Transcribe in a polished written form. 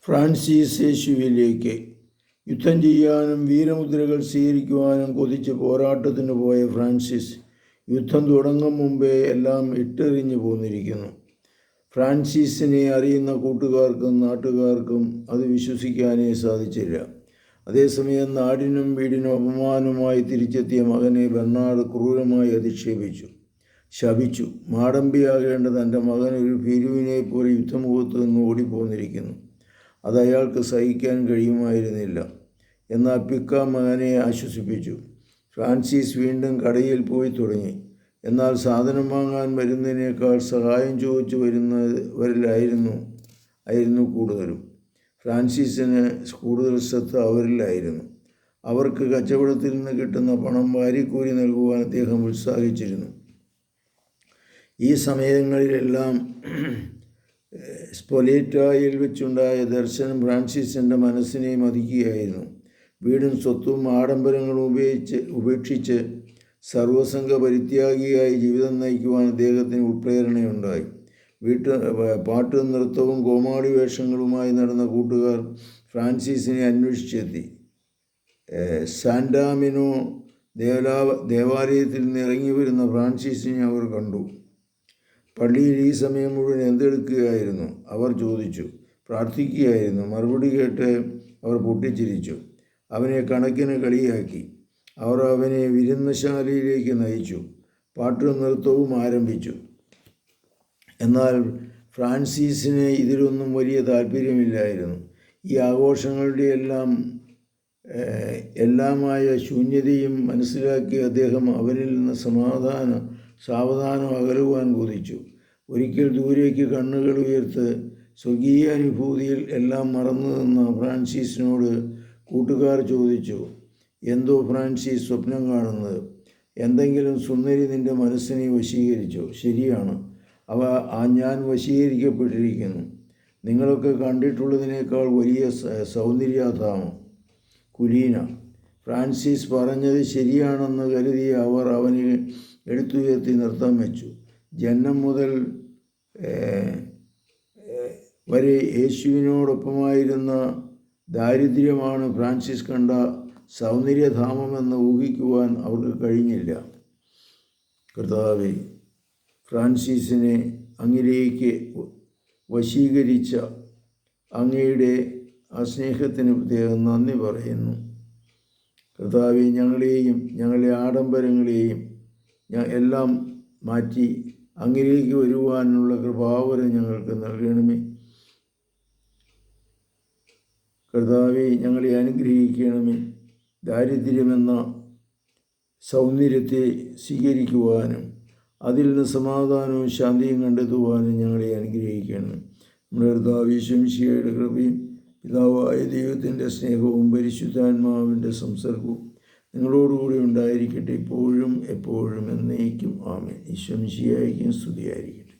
Francis യേശുവിലേക്ക്. യുദ്ധം ചെയ്യാനും വീരമുദ്രകൾ സ്വീകരിക്കുവാനും കൊതിച്ച് പോരാട്ടത്തിന് പോയ ഫ്രാൻസിസ് യുദ്ധം തുടങ്ങും മുമ്പേ എല്ലാം ഇട്ടെറിഞ്ഞു പോന്നിരിക്കുന്നു. ഫ്രാൻസിസിനെ അറിയുന്ന കൂട്ടുകാർക്കും നാട്ടുകാർക്കും അത് വിശ്വസിക്കാനേ സാധിച്ചില്ല. അതേസമയം നാടിനും വീടിനും അപമാനമായി തിരിച്ചെത്തിയ മകനെ ബെർണാഡ് ക്രൂരമായി അധിക്ഷേപിച്ചു, ശപിച്ചു. മാടമ്പിയാകേണ്ട തൻ്റെ മകൻ ഒരു ഭീരുവിനെ പോലെ യുദ്ധമുഖത്ത് നിന്ന് ഓടിപ്പോന്നിരിക്കുന്നു. അത് അയാൾക്ക് സഹിക്കാൻ കഴിയുമായിരുന്നില്ല. എന്നാൽ പിക്ക മകനെ ആശ്വസിപ്പിച്ചു. ഫ്രാൻസിസ് വീണ്ടും കടയിൽ പോയി തുടങ്ങി. എന്നാൽ സാധനം വാങ്ങാൻ വരുന്നതിനേക്കാൾ സഹായം ചോദിച്ചു വരുന്നവരിലായിരുന്നു കൂടുതലും. ഫ്രാൻസിസിന് കൂടുതൽ ശ്രദ്ധ അവരിലായിരുന്നു. അവർക്ക് കച്ചവടത്തിൽ നിന്ന് കിട്ടുന്ന പണം വാരിക്കൂരി നൽകുവാൻ അദ്ദേഹം ഉത്സാഹിച്ചിരുന്നു. ഈ സമയങ്ങളിലെല്ലാം സ്പൊലേറ്റായിൽ വെച്ചുണ്ടായ ദർശനം ഫ്രാൻസിസിൻ്റെ മനസ്സിനെ മതിക്കുകയായിരുന്നു. വീടും സ്വത്തും ആഡംബരങ്ങളും ഉപേക്ഷിച്ച് സർവസംഘ പരിത്യാഗിയായി ജീവിതം നയിക്കുവാൻ അദ്ദേഹത്തിന് ഉൾപ്രേരണയുണ്ടായി. പാട്ടും നൃത്തവും കോമാളി വേഷങ്ങളുമായി നടന്ന കൂട്ടുകാർ ഫ്രാൻസിസിനെ അന്വേഷിച്ചെത്തി. സാന്റാമിനോ ദേവാലയത്തിൽ നിന്ന് ഇറങ്ങി വരുന്ന ഫ്രാൻസിസിനെ അവർ കണ്ടു. പള്ളിയിൽ ഈ സമയം മുഴുവൻ എന്തെടുക്കുകയായിരുന്നു? അവർ ചോദിച്ചു. പ്രാർത്ഥിക്കുകയായിരുന്നു. മറുപടി കേട്ട് അവർ പൊട്ടിച്ചിരിച്ചു. അവനെ കണക്കിന് കളിയാക്കി. അവർ അവനെ വിരുന്നശാലയിലേക്ക് നയിച്ചു. പാട്ടും നൃത്തവും ആരംഭിച്ചു. എന്നാൽ ഫ്രാൻസിസിന് ഇതിലൊന്നും വലിയ താല്പര്യമില്ലായിരുന്നു. ഈ ആഘോഷങ്ങളുടെ എല്ലാമായ ശൂന്യതയും മനസ്സിലാക്കി അദ്ദേഹം അവരിൽ നിന്ന് സാവധാനം അകലുവാൻ കൊതിച്ചു. ഒരിക്കൽ ദൂരേക്ക് കണ്ണുകൾ ഉയർത്ത് സ്വകീയ അനുഭൂതിയിൽ എല്ലാം മറന്നു നിന്ന ഫ്രാൻസിസിനോട് കൂട്ടുകാർ ചോദിച്ചു, എന്തോ ഫ്രാൻസിസ് സ്വപ്നം കാണുന്നത്? എന്തെങ്കിലും സുന്ദരി നിൻ്റെ മനസ്സിനെ വശീകരിച്ചോ? ശരിയാണ്, ഞാൻ വശീകരിക്കപ്പെട്ടിരിക്കുന്നു. നിങ്ങളൊക്കെ കണ്ടിട്ടുള്ളതിനേക്കാൾ വലിയ സൗന്ദര്യാധാമം. കുലീന. ഫ്രാൻസിസ് പറഞ്ഞത് ശരിയാണെന്ന് കരുതിയ അവർ അവനെ എടുത്തുയർത്തി നൃത്തം വെച്ചു. ജനനം മുതൽ വരെ യേശുവിനോടൊപ്പമായിരുന്ന ദാരിദ്ര്യമാണ് ഫ്രാൻസിസ് കണ്ട സൗന്ദര്യധാമമെന്ന് ഊഹിക്കുവാൻ അവർക്ക് കഴിഞ്ഞില്ല. കർത്താവേ, ഫ്രാൻസിസിനെ അങ്ങിലേക്ക് വശീകരിച്ച അങ്ങയുടെ ആ സ്നേഹത്തിന് പ്രത്യേകം നന്ദി പറയുന്നു. കർത്താവേ, ഞങ്ങളെയും ഞങ്ങളുടെ ആഡംബരങ്ങളെയും എല്ലാം മാറ്റി അങ്ങിലേക്ക് വരുവാനുള്ള കൃപാവരം ഞങ്ങൾക്ക് നൽകണമേ. കർത്താവേ, ഞങ്ങളെ അനുഗ്രഹിക്കണമേ. ദാരിദ്ര്യമെന്ന സൗന്ദര്യത്തെ സ്വീകരിക്കുവാനും അതിൽ നിന്ന് സമാധാനവും ശാന്തിയും കണ്ടെത്തുവാനും ഞങ്ങളെ അനുഗ്രഹിക്കണം. നമ്മുടെ കർത്താവ് യേശു മിശിഹായുടെ കൃപയും പിതാവായ ദൈവത്തിൻ്റെ സ്നേഹവും പരിശുദ്ധാത്മാവിൻ്റെ സംസർഗവും നിങ്ങളോടുകൂടി ഉണ്ടായിരിക്കട്ടെ, ഇപ്പോഴും എപ്പോഴും എന്നേക്കും. ആമേൻ. യേശു മിശിഹായ്ക്കും സ്തുതിയായിരിക്കട്ടെ.